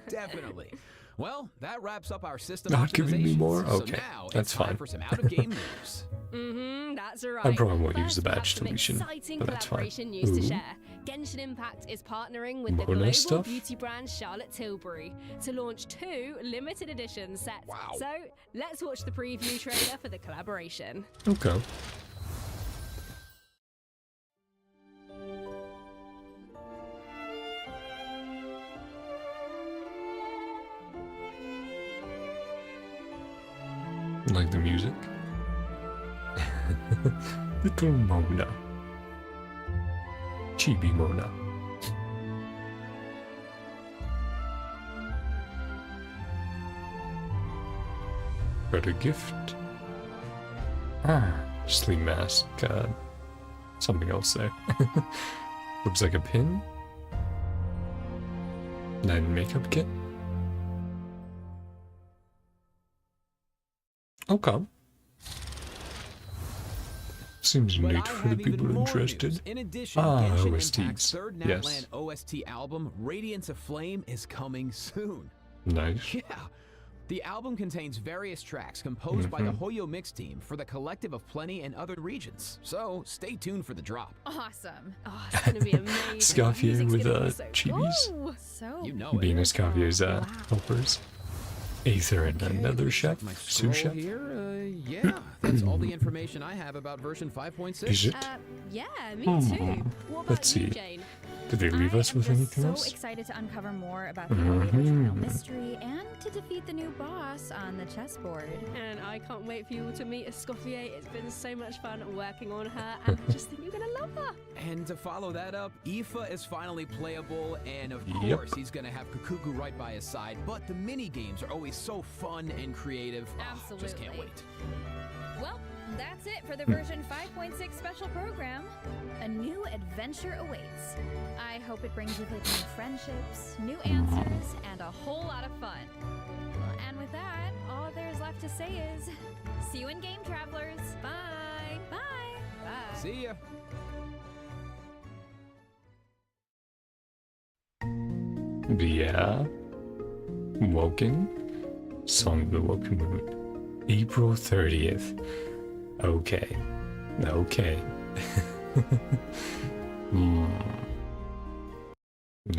Definitely. Well, that wraps up our system Not giving me optimizations. more? So Okay, now that's it's time fine. for some out-of-game news. That's right. I probably won't use the First, we have badge some deletion, exciting but that's fine. collaboration news to Ooh. share. Genshin Impact is partnering with the Bonus global stuff? beauty brand Charlotte Tilbury to launch 2 limited edition sets. Wow. So let's watch the preview trailer for the collaboration. Okay. Like the music. Little Mona. Chibi Mona. Got a gift. Ah, sleep mask. Something else there. Looks like a pin. Then makeup kit. Okay. Seems But neat I for the have even people more interested. news. In addition, Ah, Genshin OSTs. Impact's third Yes. Natlan OST album, Radiance of Flame, is coming soon. Nice. Yeah. The album contains various tracks composed by the Mm-hmm. Hoyo Mix team for the Collective of Plenty and other regions. So stay tuned for the drop. Awesome. Oh, it's gonna be amazing. Scaffier Music's with, gonna be so chibis. cool. So You know it. Being as Scavier's helpers. Aether and Okay, another looks chef. like my Sous scroll chef. here. Yeah, that's all the information I have about version 5.6. Is it? Yeah, me too. What about Let's you, see. Jane? Did they leave us I am with just anything so else? excited to uncover more about the original Mhm. mystery and to defeat the new boss on the chessboard. And I can't wait for you all to meet Escoffier. It's been so much fun working on her, and I just think you're gonna love her. And to follow that up, Aoife is finally playable, and of Yep. course he's gonna have Kukuku right by his side. But the mini games are always so fun and creative. Oh, just can't Absolutely. wait. Well, that's it for the version 5.6 special program. A new adventure awaits. I hope it brings with it new friendships, new answers, and a whole lot of fun. And with that, all there's left to say is, see you in game, travelers. Bye. Bye. Bye. See ya. Yeah. Woken. Song of the Woken Moon. April 30th. Okay. Okay.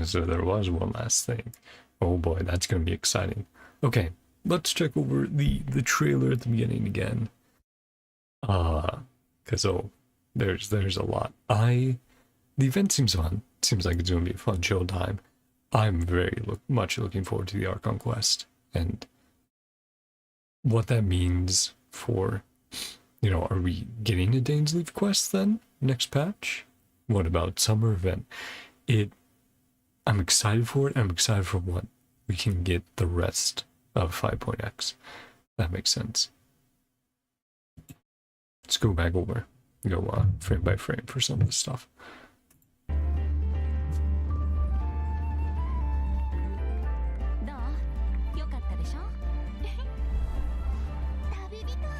So there was one last thing. Oh boy, that's gonna be exciting. Okay, let's check over the trailer at the beginning again. Cause there's a lot. The event seems fun. Seems like it's gonna be a fun chill time. I'm very much looking forward to the Archon quest and what that means for, are we getting a Dainsleif quest then next patch? What about summer event? I'm excited for it. I'm excited for what we can get the rest of 5.x. That makes sense. Let's go back over. Go frame by frame for some of this stuff.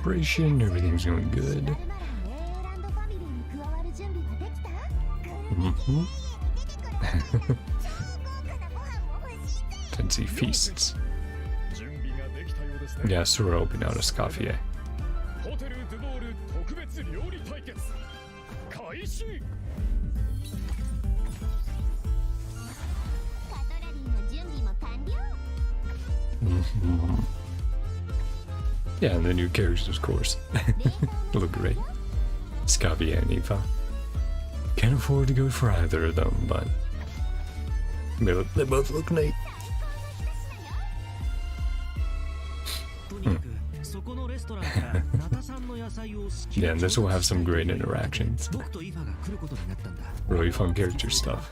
Operation, everything's going good. Fancy feasts. Yeah, so we're opening out a Scaffier. Yeah, and the new characters, of course. Look great. Scaffier and Eva. Can't afford to go for either of them, but they both look neat. Yeah, and this will have some great interactions. Really fun character stuff.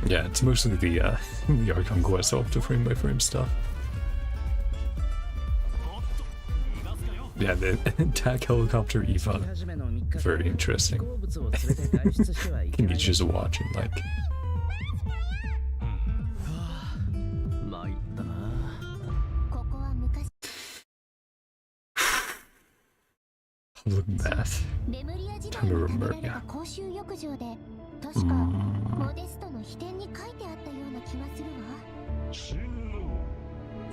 Yeah, it's mostly the Archon Quest off the frame by frame stuff. Yeah, the attack helicopter Eva. Very interesting. Can you just watching like look math. Time to remember, yeah.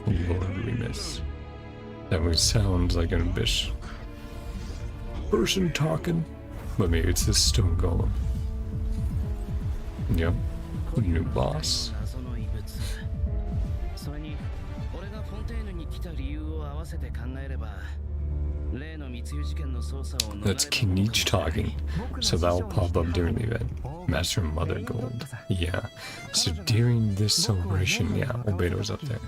Lord, we miss. That one sounds like an abyss person talking, but maybe it's the stone golem. Yep, new boss. That's Kinich talking, so that'll pop up during the event. Master and Mother Gold. Yeah, so during this celebration, yeah, Obeido's up there.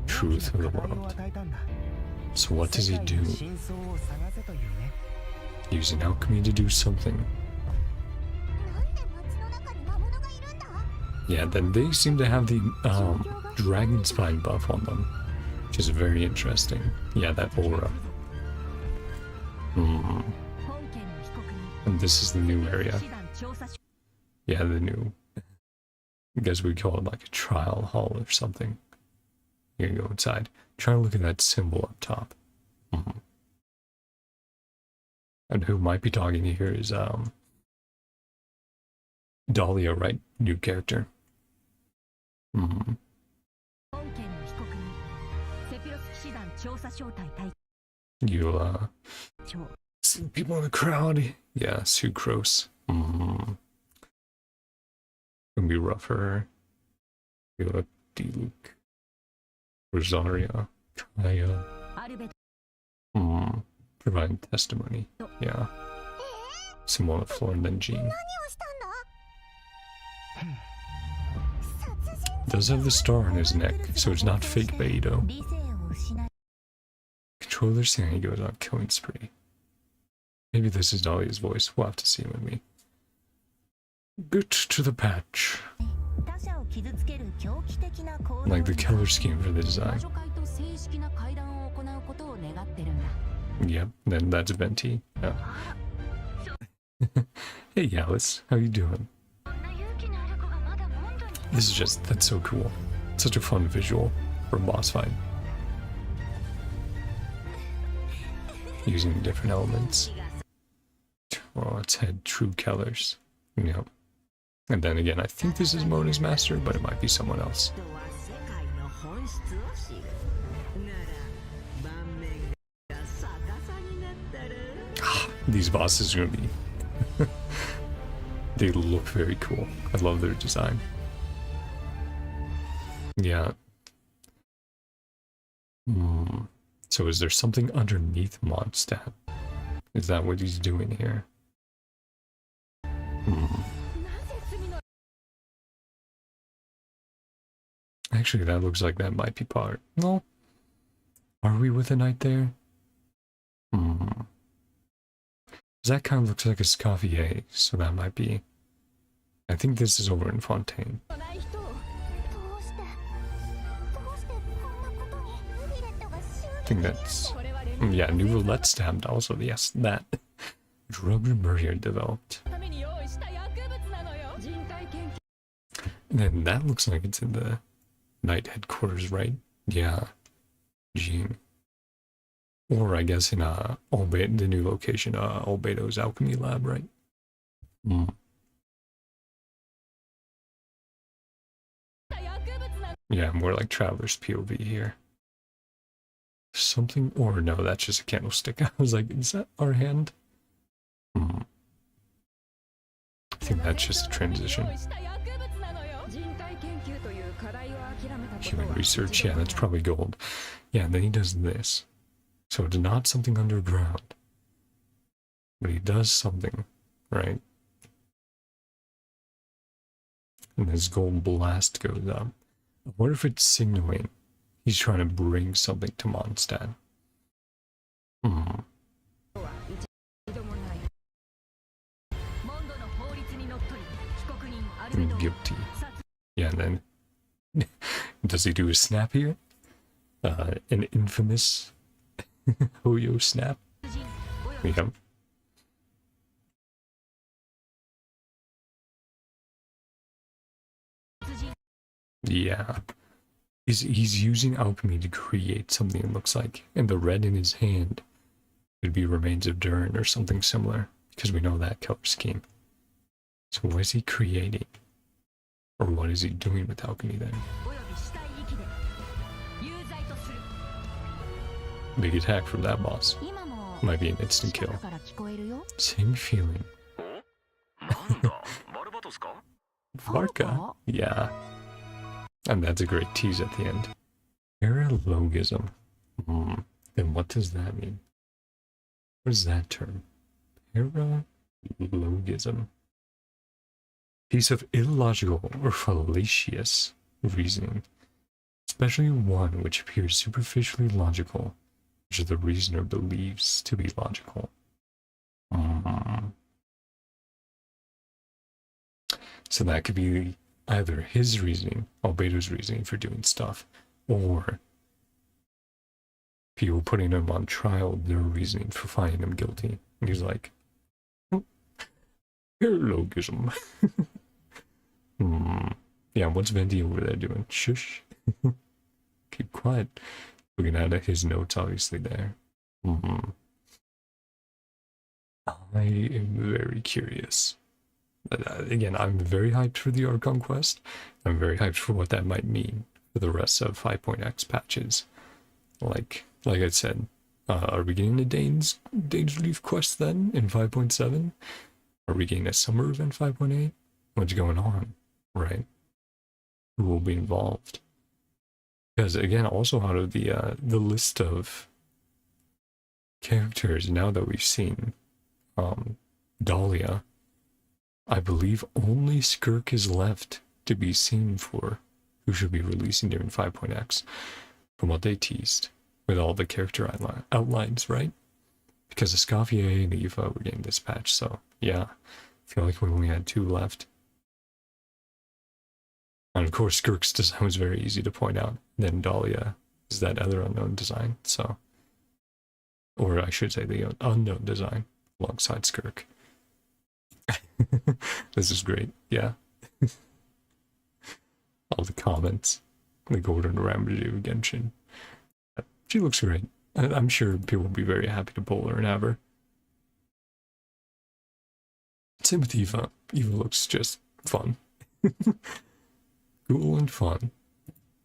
Truth of the world. So what does he do? Using alchemy to do something. Yeah, then they seem to have the dragon spine buff on them, which is very interesting. Yeah, that aura. And this is the new area. Yeah, the new, I guess we call it like a trial hall or something. You can go inside. Try to look at that symbol up top. And who might be talking here is Dahlia, right? New character. You see people in the crowd. Yeah, Sucrose. Gonna be rougher. You look D-Luke. Rosaria. Kaya. Providing testimony. Yeah. Simona, Floor, and then Jean. Does have the star on his neck, so it's not fake Beidou. Controller saying he goes on killing spree. Maybe this is Dahlia's voice. We'll have to see with me. Get to the patch. Like the color scheme for the design. Yep, then that's Venti. Yeah. Hey Alice, how you doing? This is just, that's so cool. Such a fun visual for a boss fight. Using different elements. Well, it's had true colors. Yep. And then again, I think this is Mona's master, but it might be someone else. These bosses are gonna be... They look very cool. I love their design. Yeah. So is there something underneath Mondstadt? Is that what he's doing here? Actually, that looks like that might be part. No. Are we with a knight there? That kind of looks like a Scoffier, so that might be... I think this is over in Fontaine. I think that's... Yeah, new roulette stabbed also, yes, that. Drug Murrier developed. And then that looks like it's in the Knight headquarters, right? Yeah. Jean. Or I guess in the new location, Albeido's alchemy lab, right? Yeah, more like Traveler's POV here. Something, or no, that's just a candlestick. I was like, is that our hand? I think that's just a transition. Human research, yeah, that's probably gold. Yeah, and then he does this. So it's not something underground. but he does something, right? And his gold blast goes up. I wonder if it's signaling he's trying to bring something to Mondstadt. Guilty. Yeah, and then does he do a snap here? An infamous Hoyo snap? Yeah. Yeah. He's using alchemy to create something it looks like. And the red in his hand could be remains of Durin or something similar, because we know that color scheme. So what is he creating? Or what is he doing with alchemy then? Big attack from that boss. Might be an instant kill. Same feeling. Varka? Yeah. And that's a great tease at the end. Paralogism. Then what does that mean? What is that term? Paralogism. Piece of illogical or fallacious reasoning, especially one which appears superficially logical, which the reasoner believes to be logical. So that could be either his reasoning, Albedo's reasoning for doing stuff, or people putting him on trial, their reasoning for finding him guilty. And he's like, paralogism. Yeah, what's Venti over there doing? Shush. Keep quiet. Looking at his notes, obviously, there. I am very curious. Again, I'm very hyped for the Archon quest. I'm very hyped for what that might mean for the rest of 5.x patches. Like I said, are we getting a Dane's Leaf quest then in 5.7? Are we getting a summer event 5.8? What's going on, right? Who will be involved? Because again, also out of the list of characters now that we've seen, Dahlia, I believe only Skirk is left to be seen for who should be releasing during 5.x from what they teased with all the character outlines, right? Because Escoffier and Eva were getting this patch, so yeah, I feel like we only had 2 left. And of course, Skirk's design was very easy to point out. Then Dahlia is that other unknown design, so. Or I should say the unknown design alongside Skirk. This is great, yeah. All the comments. The Golden Ramaju Genshin. She looks great. I'm sure people will be very happy to pull her and have her. Same with Eva. Eva looks just fun. Cool and fun.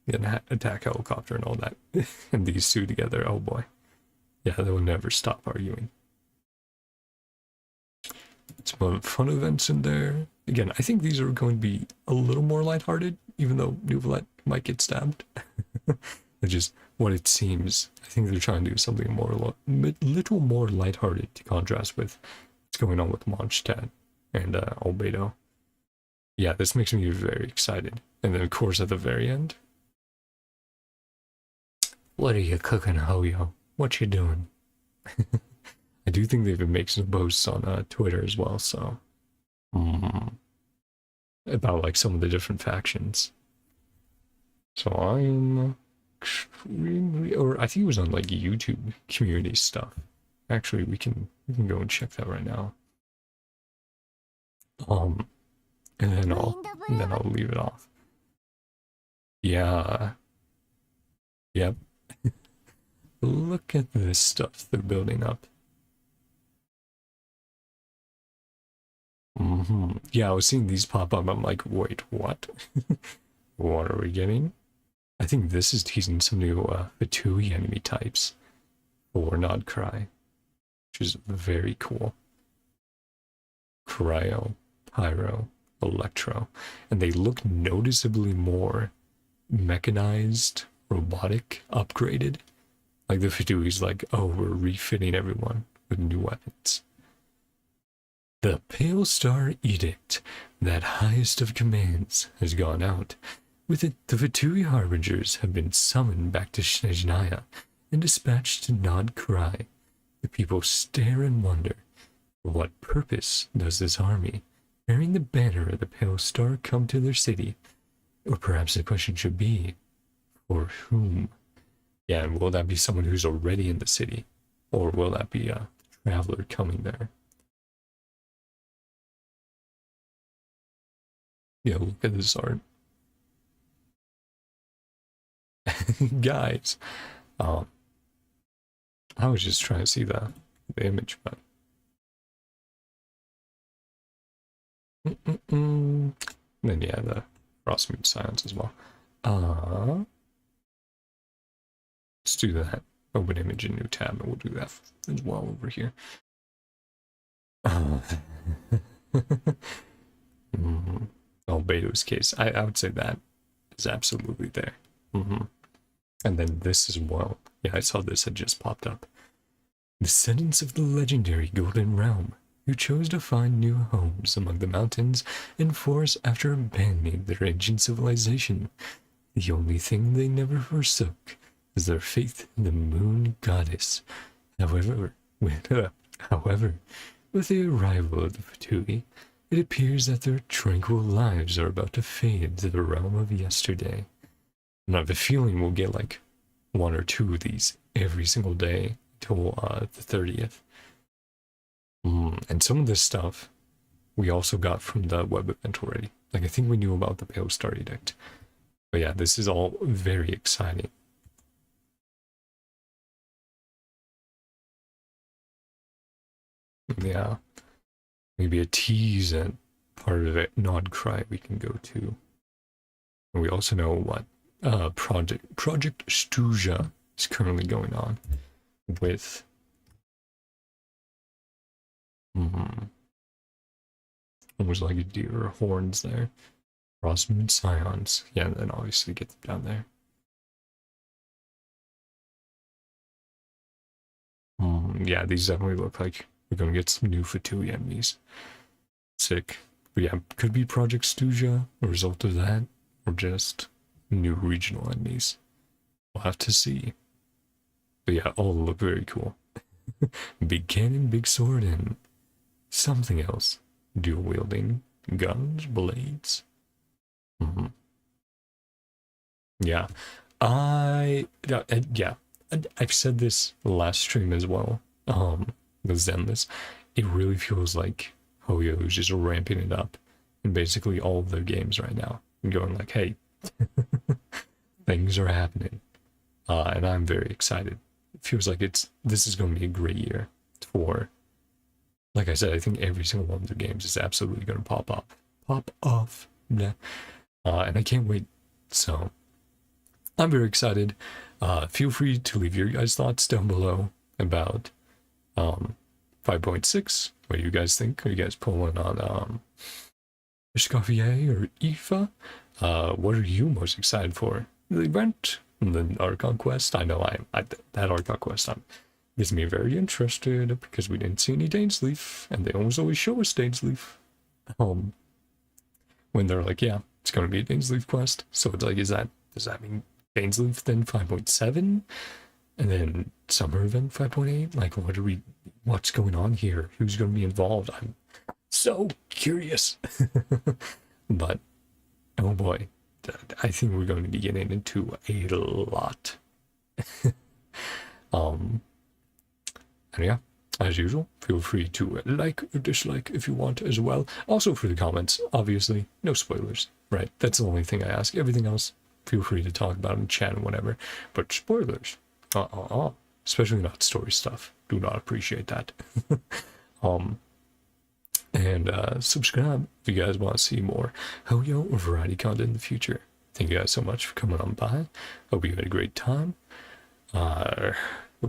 An attack helicopter and all that. And these two together, oh boy. Yeah, they will never stop arguing. Some fun events in there. Again, I think these are going to be a little more lighthearted, even though Nuvolette might get stabbed. It's just what it seems. I think they're trying to do something more, little more lighthearted to contrast with what's going on with Mondstadt and Albedo. Yeah, this makes me very excited. And then, of course, at the very end, what are you cooking, Hoyo? What you doing? I do think they've been making some posts on Twitter as well, so about like some of the different factions. So I'm extremely, or I think it was on like YouTube community stuff. Actually, we can go and check that right now. And then I'll leave it off. Yeah. Yep. Look at this stuff they're building up. Yeah, I was seeing these pop up. I'm like, wait, what? What are we getting? I think this is teasing some new Fatui enemy types for Nodcry, which is very cool. Cryo, Pyro, Electro, and they look noticeably more mechanized, robotic, upgraded. Like the Fatui's like, oh, we're refitting everyone with new weapons. The Pale Star Edict, that highest of commands, has gone out. With it, the Fatui Harbingers have been summoned back to Snezhnaya and dispatched to Nod Krai. The people stare and wonder, for what purpose does this army, bearing the banner of the Pale Star, come to their city? Or perhaps the question should be, for whom? Yeah, and will that be someone who's already in the city? Or will that be a traveler coming there? Yeah, look at this art. Guys, I was just trying to see the image, but then yeah, the cross-mute silence as well. Let's do that. Open image in new tab, and we'll do that as well over here. Oh, Beto's case. I would say that is absolutely there. And then this as well. Yeah, I saw this had just popped up. Descendants of the legendary Golden Realm, who chose to find new homes among the mountains and forests after abandoning their ancient civilization. The only thing they never forsook was their faith in the moon goddess. However, with the arrival of the Fatui, it appears that their tranquil lives are about to fade into the realm of yesterday. And I have a feeling we'll get like one or two of these every single day till the 30th. And some of this stuff we also got from the web event already. Like, I think we knew about the Pale Star Edict. But yeah, this is all very exciting. Yeah. Maybe a tease and part of it, Nod Cry, we can go to. And we also know what Project Stuja is currently going on with almost like a deer horns there. Crossmoon Scions. Yeah, and then obviously get them down there. Yeah, these definitely look like we're gonna get some new Fatui enemies. Sick. But yeah, could be Project Stuja, a result of that, or just new regional enemies. We'll have to see. But yeah, all look very cool. Big cannon, big sword, and something else. Dual wielding guns, blades. Yeah. I've said this last stream as well. With Zenless. It really feels like Hoyo is just ramping it up in basically all of their games right now. And going like, hey, things are happening. And I'm very excited. It feels like this is going to be a great year for, like I said, I think every single one of their games is absolutely going to pop off. Yeah. And I can't wait. So I'm very excited. Feel free to leave your guys' thoughts down below about 5.6. What do you guys think? Are you guys pulling on Escoffier or Aoife? What are you most excited for? The event and the Archon Quest? I know that Archon Quest gets me very interested because we didn't see any Dainsleif, and they always show us Dainsleif. When they're like, yeah, it's gonna be a Dainsleif quest. So it's like, does that mean Dainsleif then 5.7? And then Summer Event 5.8? Like, what's going on here? Who's going to be involved? I'm so curious. But, oh boy, I think we're going to be getting into a lot. And yeah, as usual, feel free to like or dislike if you want as well. Also for the comments, obviously, no spoilers, right? That's the only thing I ask. Everything else, feel free to talk about in chat and whatever. But spoilers, especially not story stuff. Do not appreciate that. And subscribe if you guys want to see more Hoyo or variety content in the future. Thank you guys so much for coming on by. Hope you had a great time. Hope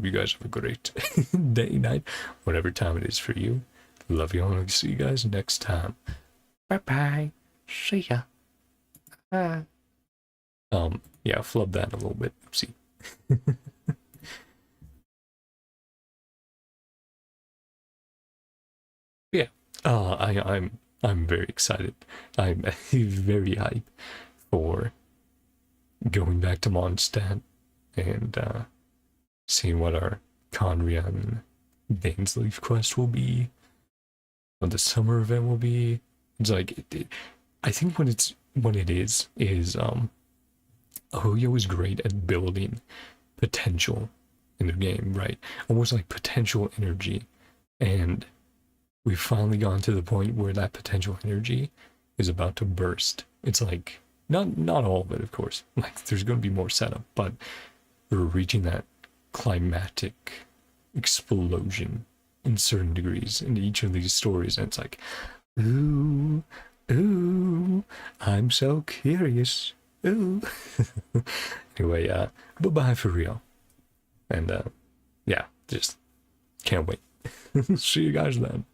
you guys have a great day, night, whatever time it is for you. Love you all, and I'll see you guys next time. Bye-bye. See ya. Yeah, flub that a little bit. Oopsie. Yeah, I'm very excited. I'm very hyped for going back to Mondstadt and seeing what our Conria and Bainsleaf quest will be, what the summer event will be. It's like I think what it is Ahuyo is great at building potential in the game, right? Almost like potential energy, and we've finally gotten to the point where that potential energy is about to burst. It's like not all of it, of course. Like there's going to be more setup, but we're reaching that climatic explosion in certain degrees in each of these stories, and it's like, ooh, I'm so curious. Ooh. Anyway, bye-bye for real. And yeah, just can't wait. See you guys then.